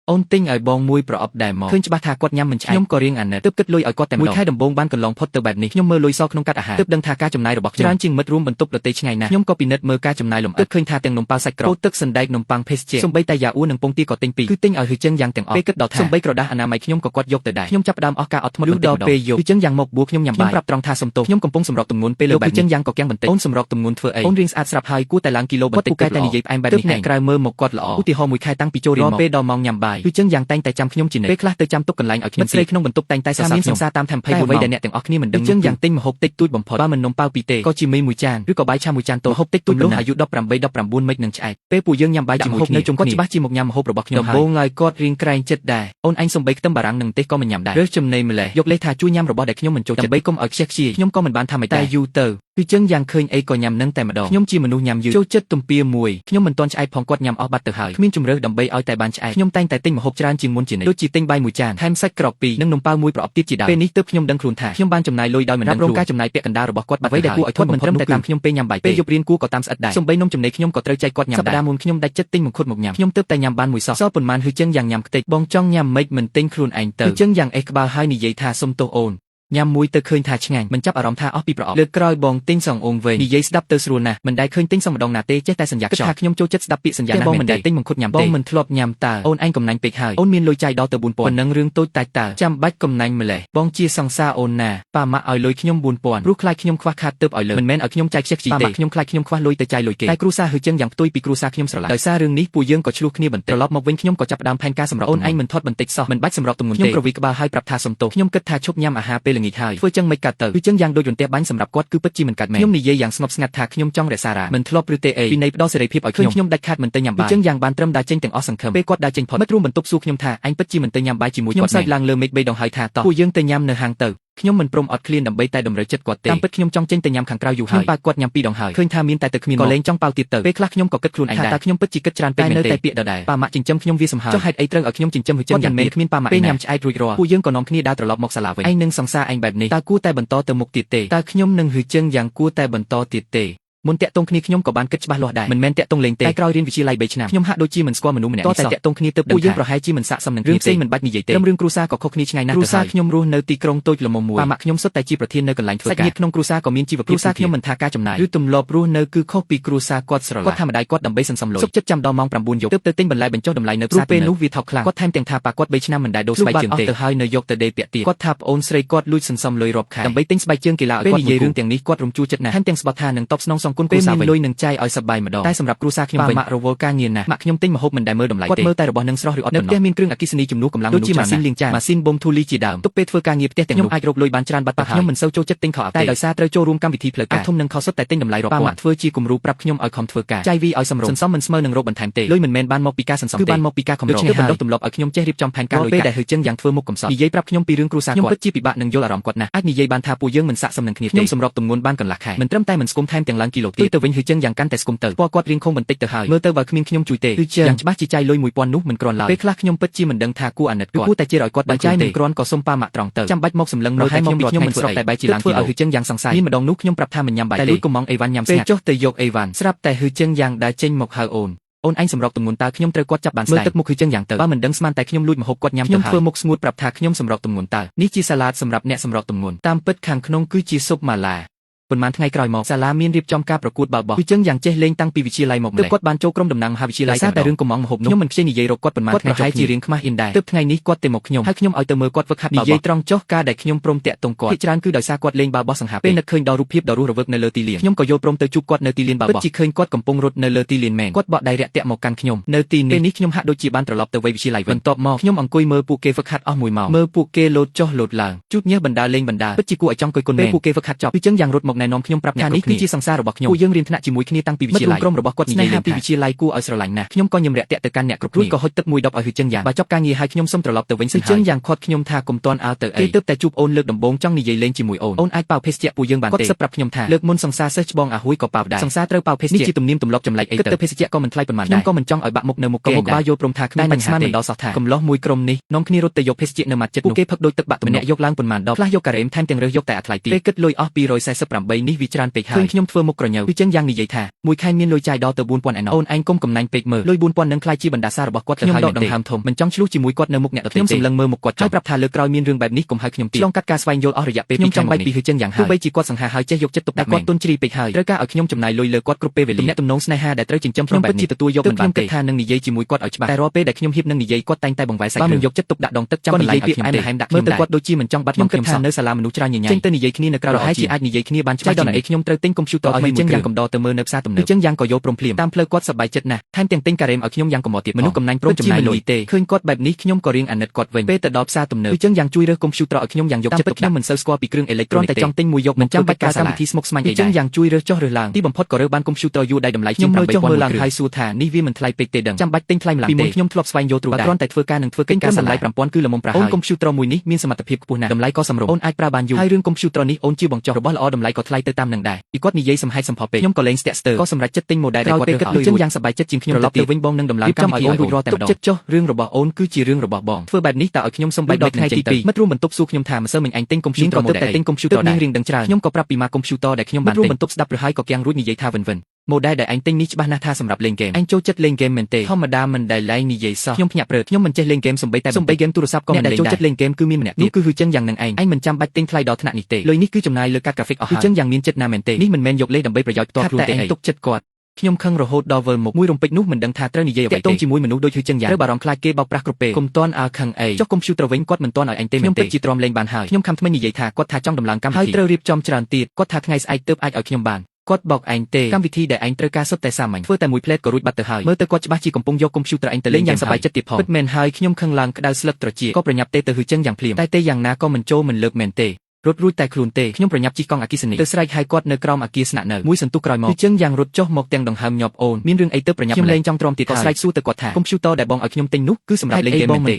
អូនទិញឲ្យបងមួយប្រអប់ដែរមកឃើញច្បាស់ថាគាត់ញ៉ាំមិនឆ្អែតខ្ញុំក៏រៀងអាណិតទើបគិតលុយឲ្យគាត់តែមួយខែដំបូងបានកន្លងផុតទៅបែបនេះខ្ញុំមើលលុយសក្នុងកាត់អាហារទើបដឹងថាការចំណាយរបស់ខ្ញុំច្រើនជាងមិត្តរួមបន្ទប់ដទៃឆ្ងាយណាស់ខ្ញុំក៏ពិនិត្យមើលការចំណាយលម្អិតឃើញថាទាំងនំប៉័ងសាច់ក្រកទឹកសណ្ដែកនំប៉័ងភេសជ្ជៈសូម្បីតែយ៉ាអ៊ូនិងពងទាក៏ទិញពីរគឺទិញឲ្យហឺចឹងយ៉ាងទាំងអស់ពេលគិតដល់ថាសូម្បីក្រដាសអនាម័យខ្ញុំក៏គាត់យកទៅដែរខ្ញុំចាប់ផ្ដើមអស់ការអត់ធ្មត់ដល់ពេលយប់ហឺចឹងយ៉ាងមកបួខ្ញុំញ៉ាំបាយប្រាប់ត្រង់ថាសុំទោសខ្ញុំកំពុងសម្រកទម្ងន់ពេលលើបែបនេះហឺចឹងយ៉ាងក៏គាំងបន្តិចអូនសម្រកទម្ងន់ធ្វើអីអូនរៀងស្អាតស្រាប់ហើយគួរតែឡើងគីឡូបន្តិចគាត់តែនិយាយផ្អែមបែបនេះអ្នកក្រៅមើលមកគាត់ល្អឧទាហរណ៍មួយខែតាំងពីចូលរៀនមកពេលដល់ម៉ោងញ៉ាំបាយហឺចឹងយ៉ាងតែងតែចាំខ្ញុំជានិច្ចពេលខ្លះទៅចាំទុកកន្លែងឲ្យខ្ញុំស្រីក្នុងបន្ទប់តែងតែសរសើរខ្ញុំសារតាមtemplateអ្វីដែលអ្នកទាំងអស់គ្នាមិនដឹងចឹងយ៉ាងទិញម្ហូបតិចតួចបំផុតបើមិននំប៉ាវពីទេក៏ជាមីមួយចានឬក៏បាយឆាមួយចានតូចម្ហូបតិចតួចនោះអាយុ18 19មិននឹងឆ្អែតពេលពួកយើងញ៉ាំបាយជាមួយគ្នាជុំគាត់ច្បាស់ជាមកញ៉ាំម្ហូបរបស់ខ្ញុំហើយដំបូងឡើយគាត់រៀងក្រែងចិត្តដែរអូនអញសំបីខ្ទឹមបារាំងនិងទេសក៏មិនញ៉ាំដែររើសចំណីម្លេះយកលេសថាជួយញ៉ាំរបស់ដែលខ្ញុំមិនចូលចិត្តដើម្បីកុំឲ្យខ្ជះខ្ជាយខ្ញុំក៏មិនបានថាមិនតែយូរទៅគឺចឹងយ៉ាងឃើញអីក៏ញ៉ាំនឹងតែម្ដងខ្ញុំជាមនុស្សញ៉ាំយឺតចូលចិត្តទំពាមួយខ្ញុំមិនទាន់ឆ្អែតផងគាត់ញ៉ាំអស់បាត់ទៅហើយគ្មានជំរើសដើម្បីឲ្យតែបានឆ្អែតខ្ញុំតែងតែទិញម្ហូបច្រើនជាងមុនជានិច្ចដូចជាទិញបាយមួយចានថែមសាច់ក្រក2និងនំប៉ាវមួយប្រអប់ទៀតជាដើមពេលនេះទើបខ្ញុំដឹងខ្លួនថាខ្ញុំបានចំណាយលុយដោយមិនដឹងខ្លួនការចំណាយពាក់កណ្ដាលរបស់គាត់បាត់ទៅហើយអ្វីដែលគួរឲ្យធន់មិនត្រឹមតែតាមខ្ញុំពេលញ៉ាំបាយពេលយប់រៀនគួរក៏តាមស្អិតដែរសំបីនំចំណីខ្ញុំក៏ត្រូវចែកគាត់ញ៉ាំដែរសប្តាហ៍មុនខ្ញុំដាច់ចិត្តទិញមង្ឃុតមកញ៉ាំខ្ញុំទើបតែញ៉ាំបានមួយសោះសល់ប៉ុន្មានហឺចឹងយ៉ាងញ៉ាំខ្ទេចបងចង់ញ៉ាំមិនមិនទិញខ្លួនឯងទៅហឺចឹងយ៉ាងអេះក្បាលហើយនិយាយថាសុំទោសអូនញ៉ាំមួយទៅឃើញថាឆ្ងាញ់មិនចាប់អារម្មណ៍ថាអស់ពីប្រអប់លើកក្រោយបងទិញសងអងវិញនិយាយស្ដាប់ទៅស្រួលណាស់មិនដែលឃើញទិញសងម្ដងណាទេចេះតែសញ្ញាខ្ចោលថាខ្ញុំចូលចិត្តស្ដាប់ពាក្យសញ្ញាណាស់បងមិនដែលទិញមង្ឃុតញ៉ាំទេបងមិនធ្លាប់ញ៉ាំតើអូនឯងកំណាញ់ពេកហើយអូនមានលុយចាយដល់ទៅ 4000 ប៉ុណ្ណឹងរឿងតូចតាចតើចាំបាច់កំណាញ់ម្លេះបងជាសង្សារអូនណាប៉ាម៉ាក់ឲ្យលុយខ្ញុំ 4000 ព្រោះខ្លាចខ្ញុំខ្វះខាតទើបឲ្យលើមិនមែនឲ្យខ្ញុំចាយខ្ជិះខ្ជីទេប៉ាម៉ាក់ខ្ញុំខ្លាចខ្ញុំខ្វះលុយទៅចាយលុយគេតែគ្រូសាហឺចឹងយ៉ាងផ្ទុយពីគ្រូសាខ្ញុំស្រឡាញ់ដោយសាររឿងនេះពួកយើងក៏ឆ្លោះគ្នាបន្តិចត្រឡប់មកវិញខ្ញុំក៏ចាប់ផ្ដើមផែនការសម្រាប់អូនឯងមិនថត់បន្តិចសោះមិនបាច់សម្រាប់ទម្ងន់ទេខ្ញុំប្រវីក្បាលឲ្យប្រាប់ថាសុំទោសខ្ញុំគិតថាឈប់ញ៉ាំអាហារពេលល្ងាចហើយធ្វើចឹងមិនកាត់ទៅគឺចឹងយ៉ាងដូចរន្ទះបាញ់សម្រាប់គាត់គឺពិតជាមិនកាត់មែនខ្ញុំនិយាយយ៉ាងស្ងប់ស្ងាត់ថាខ្ញុំចង់រក្សារាមិនធ្លាប់ឬទេអីពីនៃផ្ដោតសេរីភាពឲ្យខ្ញុំដាច់ខាតមិនទៅញ៉ាំបាយចឹងយ៉ាងបានត្រឹមដើរចេញទាំងអស់សង្ឃឹមពេលគាត់ដើរចេញផុតមិត្តរួមបន្ទប់សួរខ្ញុំថាអញពិតជាមិនទៅញ៉ាំបាយជាមួយគាត់ខ្ញុំសើចឡើងលើមេឃ3ដងហើយថាតោះពួកយើងទៅញ៉ាំនៅហាងទៅខ្ញុំមិនព្រមអត់ឃ្លានដើម្បីតែតម្រូវចិត្តគាត់ទេតាមពិតខ្ញុំចង់ចេញទៅញ៉ាំខាងក្រៅយូរហើយខ្ញុំប៉ាគាត់ញ៉ាំ2ដងហើយឃើញថាមានតែទៅគ្មានក៏លែងចង់ប៉ាវទៀតទៅពេលខ្លះខ្ញុំក៏គិតខ្លួនឯងថាតើខ្ញុំពិតជាគិតច្រើនពេកមែនទេតែពាក្យដដែលប៉ាម៉ាក់ចិញ្ចឹមខ្ញុំវាសំហើយចុះហេតុអីត្រូវឲ្យខ្ញុំចិញ្ចឹមហឺចឹងយ៉ាងមែនគ្មានប៉ាម៉ាក់ពេលញ៉ាំឆ្អែតរួចរាល់ពួកយើងក៏នាំគ្នាដើរត្រឡប់មកសាលាវិញឯងនឹងសង្សារឯងបែបនេះតើគួរតែបន្តទៅមុខទៀតទេតើខ្ញុំនឹងហឺចឹងយ៉ាងគួរតែបន្តទៀតទេមុនតាក់ទងគ្នាខ្ញុំក៏បានគិតច្បាស់លាស់ដែរមិនមែនតាក់ទងលេងទេតែក្រោយរៀនវិទ្យាល័យ3ឆ្នាំខ្ញុំហាក់ដូចជាមិនស្គាល់មនុស្សម្នាក់នេះសោះតែតាក់ទងគ្នាទើបដឹងថាពួកយើងប្រហែលជាមិនស័ក្តិសមនឹងគ្នាទេរឿងផ្សេងមិនបាច់និយាយទេត្រឹមរឿងគ្រួសារក៏ខុសគ្នាឆ្ងាយណាស់ទៅហើយគ្រួសារខ្ញុំរស់នៅទីក្រុងតូចល្មមមួយប៉ាម៉ាក់ខ្ញុំសុទ្ធតែជាប្រធាននៅកន្លែងធ្វើការសាច់ញាតិក្នុងគ្រួសារក៏មានជីវភាពគ្រួសារខ្ញុំមិនថាការចំណាយឬទម្លាប់រស់នៅគឺខុសពីគ្រួសារគាត់ស្រឡះគាត់ថាម្ដាយគាត់ដើម្បីសន្សំលុយសុខចិត្តចាំដល់ម៉ោង 9 យប់ទើបទៅទិញបន្លែបញ្ចុះតម្លៃនៅផ្សារពេលនោះវាថោកខ្លាំងគាត់ថែមទាំងថាប៉ាគាត់3ឆ្នាំមិនដែលដូរស្បែកជើងទេទៅហើយនៅយកទៅដេរពាក់ទៀតគាត់ថាប្អូនស្រីគាត់លួចសន្សំលុយរាប់ខែដើម្បីទិញស្បែកជើងកីឡាឲ្យគាត់និយាយរឿងទាំងនេះគាត់រំជួលចិត្តណាស់ថែមទាំងស្បត់ថានឹងតបស្នងសងគុណគ្រួសារវិញលុយនឹងចាយឲ្យសប្បាយម្ដងតែសម្រាប់គ្រួសារខ្ញុំវិញម៉ាក់រវល់ការងារណាស់ម៉ាក់ខ្ញុំទិញម្ហូបមិនដែលមើលតម្លៃទេគាត់មើលតែរបស់នឹងស្រស់ឬអត់នៅផ្ទះមានគ្រឿងអគ្គិសនីជំនួសកម្លាំងមនុស្សច្រើនដូចជាម៉ាស៊ីនលាងចានម៉ាស៊ីនបូមធូលីជាដើមទុកពេលធ្វើការងារផ្ទះទាំងនោះខ្ញុំអាចរកលុយបានច្រើនបាត់ទៅហើយខ្ញុំមិនសូវចូលចិត្តទិញខោអាវតែដោយសារត្រូវចូលរួមកម្មវិធីផ្លូវការធំនឹងខុសសុទ្ធតែទិញតម្លៃរាប់ពាន់ម៉ាក់ធ្វើជាគំរូប្រាប់ខ្ញុំឲ្យខំធ្វើការចាយវីឲ្យសម្រុំសន្សំមិនស្មើនឹងរកបន្ថែមទេលុយមិនមែនបានមកពីការសន្សំទេគឺបានមកពីការខំរកគឺបណ្ដុះទម្លាប់ឲ្យខ្ញុំចេះរៀបចំផែនការលុយកាក់ពេលដែលហឺចឹងយ៉ាងធ្វើមុខកំសត់និយាយប្រាប់ខ្ញុំពីរឿងគ្រួសារគាត់ខ្ញុំពិតជាពិបាកនឹងយល់អារម្មណ៍គាត់ណាស់អាចនិយាយបានថាពួកយើងមិនស័ក្តិសមនឹងគ្នាទេខ្ញុំសម្របទម្ងន់បានកន្លះខែមិនត្រឹមតែមិនស្គមថែមទាំងឡើងគីឡូទៀតទៅវិញហឺចឹងយ៉ាងកាន់តែស្គមទៅពណ៌គាត់រៀងខំបន្តិចទៅហើយមើលទៅបើគ្មានខ្ញុំជួយទេយ៉ាងច្បាស់ជាចាយលុយ 1000 នោះមិនគ្រាន់ឡើយពេលខ្លះខ្ញុំពិតជាមិនដឹងថាគួរអាណិតគាត់គួរតែជឿឲ្យគាត់បានចាយមិនគ្រាន់ក៏សុំប៉ាម៉ាក់ត្រង់ទៅចាំបាច់មកសម្លឹងមើលតែខ្ញុំមិនស្រុកតែបែរជាឡើងគីឡូហឺចឹងយ៉ាងសង្ស័យមានម្ដងនោះខ្ញុំប្រាប់ថាមិនញ៉ាំបាយតែលុយកុំងអីវ៉ាន់ញ៉ាំស្ងាត់ពេលចុះទៅយកអីវ៉ាន់ស្រាប់តែហឺចឹងយ៉ាងដើរចេញមកហៅអូនឯងសម្រកទម្ងន់តើខ្ញុំត្រូវគាត់ចាប់បានស្ដាយមើលទឹកមុខហឺចឹងយ៉ាងទៅបើមិនដឹងស្មានតែខ្ញុំលួចម្ហូបគាត់ញ៉ាំទៅហើយខ្ញុំធ្វើមុខស្ងួតប្រាប់ថាខ្ញុំសម្រកទម្ងន់តើនេះជាសាឡាដសម្រាប់អ្នកសម្រកទម្ងន់តាមពិតខាងក្នុងគឺជាស៊ុបម៉ាឡាប៉ុន្មានថ្ងៃក្រោយមកសាលាមានរៀបចំការប្រកួតបាល់បោះគឺចឹងយ៉ាងចេះលេងតាំងពីវិទ្យាល័យមកម្លេះគាត់បានចូលក្រុមតំណាងមហាវិទ្យាល័យតែរឿងកំងម្ហូបនោះខ្ញុំមិនខ្ជិលនិយាយរកគាត់ប៉ុន្មានថ្ងៃចុះជារៀងខ្មាស់អ៊ីនដែរទើបថ្ងៃនេះគាត់ទៅមកខ្ញុំហើយខ្ញុំឲ្យទៅមើលគាត់ហ្វឹកហាត់បាល់បោះនិយាយត្រង់ចុះការដែលខ្ញុំព្រមតាក់ទងគាត់ភាគច្រើនគឺដោយសារគាត់លេងបាល់បោះសង្ហាពេលនឹកឃើញដល់រូបភាពដ៏រស់រវើកនៅលើទីលានខ្ញុំក៏យល់ព្រមទៅជួបគាត់នៅទីលានបាល់បោះពិតជាឃើញគាត់កំពុងរត់នៅលើទីលានមែនគាត់បកដៃរាក់ទាក់មកកាន់ខ្ញុំនៅទីនេះខ្ញុំហាក់ដូចជាបានត្រឡប់ទៅវ័យវិទ្យាល័យវិញបន្ទាប់មកខ្ញុំអង្គុយមើលពួកគេហ្វឹកហាត់អស់1ម៉ោងមើលពួកគេលោតចុះលោតឡើងជូតញើសបណ្ដាលេងបណ្ដាពិតជាគួរឲ្យចង់អង្គុយគុណមែនពេលពួកគេហ្វឹកហាត់ចប់គឺចឹងយ៉ាងរត់មកណែនាំខ្ញុំប្រាប់ថានេះគឺជាសង្សាររបស់ខ្ញុំពួកយើងរៀនថ្នាក់ជាមួយគ្នាតាំងពីវិទ្យាល័យក្រុមរបស់គាត់និយាយពីវិទ្យាល័យគួរឲ្យស្រឡាញ់ណាស់ខ្ញុំក៏ញឹមរាក់ទាក់ទៅកាន់អ្នកគ្រប់គ្រងក៏ហុចទឹកមួយដបឲ្យហឺចឹងយ៉ាងបើចប់ការងារហើយខ្ញុំសុំត្រឡប់ទៅវិញសិនចឹងយ៉ាងខាត់ខ្ញុំថាកុំតន់អើទៅអីគេទើបតែជួបអូនលើកដំបូងចង់និយាយលេងជាមួយអូនអាចប៉ាវភេសជ្ជៈពួកយើងបានទេគាត់សឹកប្រាប់ខ្ញុំថាលើកមុនសង្សារសិស្សច្បងអាហួយក៏ប៉ាវដែរសង្សារត្រូវប៉ាវភេសជ្ជៈនេះជាទំនៀមទម្លាប់ចម្លែកអីទៅភេសជ្ជៈក៏មិនថ្លៃប៉ុន្មានដែរខ្ញុំក៏មិនចង់ឲ្យបាក់មុខនៅមុខគេដែរយកព្រមថាគ្មានបញ្ហាទេដល់សោះថាកំឡោះមួយក្រុមនេះនាំគ្នារត់ទៅយកភេសជ្ជៈនៅមាត់ចិត្តពួកគេផឹកដូចទឹកបាក់ទំនាក់យកឡើងប៉ុន្មានដបខ្លះយកការ៉េមថែមទាំងរើសយកតែអាថ្លៃទីពេលគិតលុយអស់248 ដើម្បីនេះវាច្រើនពេកហើយឃើញខ្ញុំធ្វើមុខក្រញើគឺចឹងយ៉ាងនិយាយថាមួយខែមានលុយចាយដល់ទៅ 4000 ឯណោះអូនឯងកុំកំណាញ់ពេកមើលលុយ 4000 នឹងខ្លាយជាបណ្ដាសារបស់គាត់ទៅហើយខ្ញុំដកដង្ហើមធំមិនចង់ឆ្លោះជាមួយគាត់នៅមុខអ្នកដទៃខ្ញុំសម្លឹងមើលមុខគាត់ហើយប្រាប់ថាលើកក្រោយមានរឿងបែបនេះកុំហៅខ្ញុំទៀតឆ្លងកាត់ការស្វែងយល់អស់រយៈពេល2ខែមកនេះគឺចឹងយ៉ាងហើយទោះបីជាគាត់សង្ហាហើយចេះយកចិត្តទុកដាក់គាត់ទុនជ្រីពេកហើយត្រូវការឲ្យខ្ញុំចំណាយលុយលើគាត់គ្រប់ពេលវេលាទំនាក់ទំនងស្នេហាដែលត្រូវចិញ្ចឹមខ្ញុំពិតជាទទួលយកមិនបានទេថានឹងនិយាយជាមួយគាត់ឲ្យច្បាស់តែរាល់ពេលដែលខ្ញុំហ៊ាននឹងនិយាយគាត់តែងតែបង្វែរសាច់បើមិនយកចិត្តទុកដាក់ដងទឹកចាំបន្លែងឲ្យខ្ញុំទេមើលទៅគាត់ដូចជាមិនចង់បាត់ខ្ញុំគិតថានៅសាលាមនុស្សច្រើនញញែចេញទៅនិយាយគ្នានៅក្រៅរហ័យជាអាចនិយាយគ្នាបានច្បាស់ដល់ឯខ្ញុំត្រូវទិញកុំព្យូទ័រឲ្យចឹងយ៉ាងកំដរទៅមើលនៅផ្សារទំនើបចឹងយ៉ាងក៏យកព្រមភ្លាមតាមផ្លូវគាត់សប្បាយចិត្តណាស់ថែមទាំងទិញការ៉េមឲ្យខ្ញុំយ៉ាងកំដរទៀតមនុស្សកំណាញ់ព្រមចំណាយលុយទេឃើញគាត់បែបនេះខ្ញុំក៏រៀងអាណិតគាត់វិញពេលទៅដល់ផ្សារទំនើបចឹងយ៉ាងជួយរើសកុំព្យូទ័រឲ្យខ្ញុំយ៉ាងយកចិត្តទុកដាក់ខ្ញុំមិនសូវស្គាល់ពីគ្រឿងអេឡិចត្រូនិកទេតែចង់ទិញមួយយកមិនចាំបាច់ការកម្មវិធីស្មុគស្មាញអីចឹងយ៉ាងជួយរើសចុះរើសឡើងទីបំផុតក៏រើសបានកុំព្យូទ័រយួរដៃតម្លៃជាង 8000 មើលឡើងហើយសួរថានេះវាមិនថ្លៃពេកទេដឹងចាំបាច់ទិញថ្លៃម្ល៉េះពីមុនខ្ញុំធ្លាប់ស្វែងយល់ទ្រូដែរគ្រាន់តែធ្វើការនឹងធ្វើកិច្ចការសម្លាយ5000គឺល្មមប្រាហើយកុំព្យូទ័រមួយនេះមានសមត្ថភាពខ្ពស់ណាស់តម្លៃក៏សមរម្យអូនអាចប្រើបានយូរហើយរឿងកុំព្យូទ័រនេះអូនជាបងចោះរបស់ល្អតម្លៃក៏ថ្លៃទៅតាមនឹងដែរពីគាត់និយាយសំហែកសំផុសពេកខ្ញុំក៏លែងស្ទាក់ស្ទើរក៏សម្រេចចិត្តទិញ model ដែលគាត់រើសឲ្យចឹងយ៉ាងសប្បាយចិត្តជាងខ្ញុំត្រឡប់ទៅវិញបងនឹងដំឡើងកម្មវិធីឲ្យអូនរួចរាល់តែម្ដងចិត្តចុះរឿងរបស់អូនគឺជារឿងរបស់បងធ្វើបែបនេះតើឲ្យខ្ញុំសុំបែកដល់ថ្ងៃទី2មិត្តរួមបន្ទប់សួរខ្ញុំថាម្សិលមិញអញទិញកុំព្យូទ័រ model តែទិញកុំព្យូទ័រដែររៀងដឹងច្រើនខ្ញុំក៏ប្រាប់ពីម៉ាកកុំព្យូទ័រដែលខ្ញុំបានទិញបន្ទប់ស្ដាប់ឬហើយក៏គាំងរួចនិយាយថាវិន model ដែលអញទិញនេះច្បាស់ណាស់ថាសម្រាប់លេងហ្គេមអញចូលចិត្តលេងហ្គេមមែនទេធម្មតាមិនដែលឡែងនិយាយសោះខ្ញុំភ្ញាក់ព្រឺខ្ញុំមិនចេះលេងហ្គេមសំបីហ្គេមទូរស័ព្ទក៏មិនលេងដែរចូលចិត្តលេងហ្គេមគឺមានម្នាក់នោះគឺចឹងយ៉ាងនឹងឯងមិនចាំបាច់ទិញថ្លៃដល់ថ្នាក់នេះទេលុយនេះគឺចំណាយលើកាត graphic អស់ហើយចឹងយ៉ាងមានចិត្តណាមែនទេនេះមិនមែនយកលេខដើម្បីប្រយោជន៍ផ្ទាល់ខ្លួនទេឯងទុកចិត្តគាត់ខ្ញុំខឹងរហូតដល់វិលមុខមួយរំពេចនោះមិនដឹងថាត្រូវនិយាយអ្វីទេតោងជាមួយមនុស្សដូចហឺចឹងយ៉ាងត្រូវបារម្ភខ្លាចគេបោកប្រាស់គ្រប់ពេលគុំតន់អើខឹងអីចុះកុំព្យូទ័រវិញគាត់មិនតន់ឲ្យអញទេមែនទេខ្ញុំពិតជាទ្រាំលេងបានហើយខ្ញុំខំថ្មីនិយាយថាគាត់ថាចង់ដំឡើងកម្មវិធីហើយត្រូវរៀបចំច្រើនទៀតគាត់ថាថ្ងៃស្អែកទើបអាចឲ្យខ្ញុំបានគាត់បោកឯងទេកម្មវិធីដែលឯងត្រូវការសុទ្ធតែសាមញ្ញធ្វើតែមួយផ្លេតក៏រួចបាត់ទៅហើយមើលទៅគាត់ច្បាស់ជាកំពុងយកកុំព្យូទ័រឯងទៅលេងយ៉ាងសប្បាយចិត្តទៀតផងពិតមែនហើយខ្ញុំខឹងឡើងក្តៅស្លឹកត្រចៀកក៏ប្រញាប់ទេទៅហឺចឹងយ៉ាងភ្លាមតែទេយ៉ាងណាក៏មិនចូលមិនលើកមែនទេរត់រួចតែខ្លួនទេខ្ញុំប្រញាប់ជិះកង់អគ្គិសនីទៅស្រែកហៅគាត់នៅក្រោមអគារស្នាក់នៅមួយសន្ទុះក្រោយមកគឺចឹងយ៉ាងរត់ចុះមកទាំងដង្ហើមញាប់អូនមានរឿងអីទៅប្រញាប់ខ្ញុំលេងចង់ទ្រាំទៀតក៏ស្រែកសួរទៅគាត់ថាកុំព្យូទ័រដែលបងឲ្យខ្ញុំទិញនោះគឺសម្រាប់លេងហ្គេមមែនទេ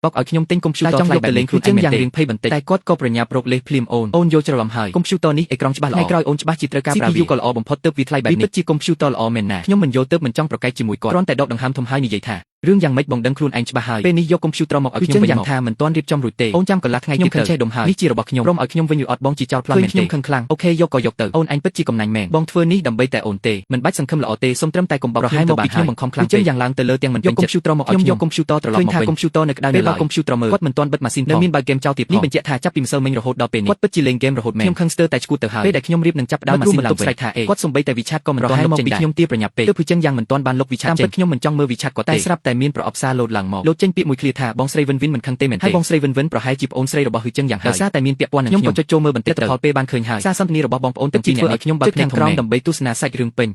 បោកឲ្យខ្ញុំទិញកុំព្យូទ័រចង់យកទៅលេងខ្លួនឯងយ៉ាងរៀងភ័យបន្តិចតែគាត់ក៏ប្រញាប់រកលេសភ្លាមអូនយល់ច្រឡំហើយកុំព្យូទ័រនេះអេក្រង់ច្បាស់ល្អក្រោយអូនច្បាស់ជាត្រូវការប្រើ CPU ក៏ល្អបំផុតទើបវាថ្លៃបែបនេះពិតជាកុំព្យូទ័រល្អមែនណាខ្ញុំមិនយល់ទើបមិនចង់ប្រកែកជាមួយគាត់គ្រាន់តែដកដង្ហើមធំហើយនិយាយថារឿងយ៉ាងម៉េចបងដឹងខ្លួនឯងច្បាស់ហើយពេលនេះយកកុំព្យូទ័រមកឲ្យខ្ញុំវិញមកថាមិនទាន់រៀបចំរួចទេអូនចាំកន្លះថ្ងៃទៀតទៅខ្ញុំខឹងចេះដុំហើយនេះជារបស់ខ្ញុំព្រមឲ្យខ្ញុំវិញឬអត់បងជាចោលប្លន់មែនទេខ្ញុំខឹងខ្លាំងអូខេយកក៏យកទៅអូនឯងពិតជាកំណាញ់មែនបងធ្វើនេះដើម្បីតែអូនទេមិនបាច់សង្ឃឹមល្អទេសុំត្រឹមតែកុំបោកខ្ញុំទៅបានខ្ញុំបង្ខំខ្លាំងពេកយ៉ាងឡើងទៅលើទាំងមិនពេញចិត្តយកកុំព្យូទ័រមកឲ្យខ្ញុំយកកុំព្យូទ័រត្រឡប់មកវិញឃើញថាកុំព្យូទ័រនៅក្តៅនៅឡើយកុំព្យូទ័រមើលគាត់មិនទាន់បិទម៉ាស៊ីននៅមានបើកហ្គេមចោលទៀតនេះបញ្ជាក់ថាចាប់ពីម្សិលមិញរហូតដល់ពេលនេះគាត់ពិតជាលេងហ្គេមរហូតមែនខ្ញុំខឹងស្ទើរតែឈួតទៅហើយពេលដែលខ្ញុំរៀបនឹងចាប់ដើមម៉ាស៊ីនឡើងវិញគាត់សំបីតែវិឆាតក៏មិនទាន់លុបចេញដែរខ្ញុំទាប្រញាប់ពេកទើបចឹងយ៉ាងមិនទាន់បានលុបវិឆាតចេញតាមពិតខ្ញុំមិនចង់មើលវិឆាតគាត់ទេតែស្រាប់តែមានប្រអប់សារលោតឡើងមកលោតចេញពាក្យមួយឃ្លាថាបងស្រីវិនមិនខឹងទេមែនទេហើយបងស្រីវិនប្រហែលជាប្អូនស្រីរបស់ហឺចឹងយ៉ាងហើយដោយសារតែមានពាក់ព័ន្ធនឹងខ្ញុំក៏ចុចចូលមើលបន្តិចទៅផលពេលបានឃើញហើយសារសន្ទនារបស់បងប្អូនទាំងពីរនាក់នេះធ្វើឲ្យខ្ញុំបើកភ្នែកធំដើម្បីទស្សនាសាច់រឿងពេញ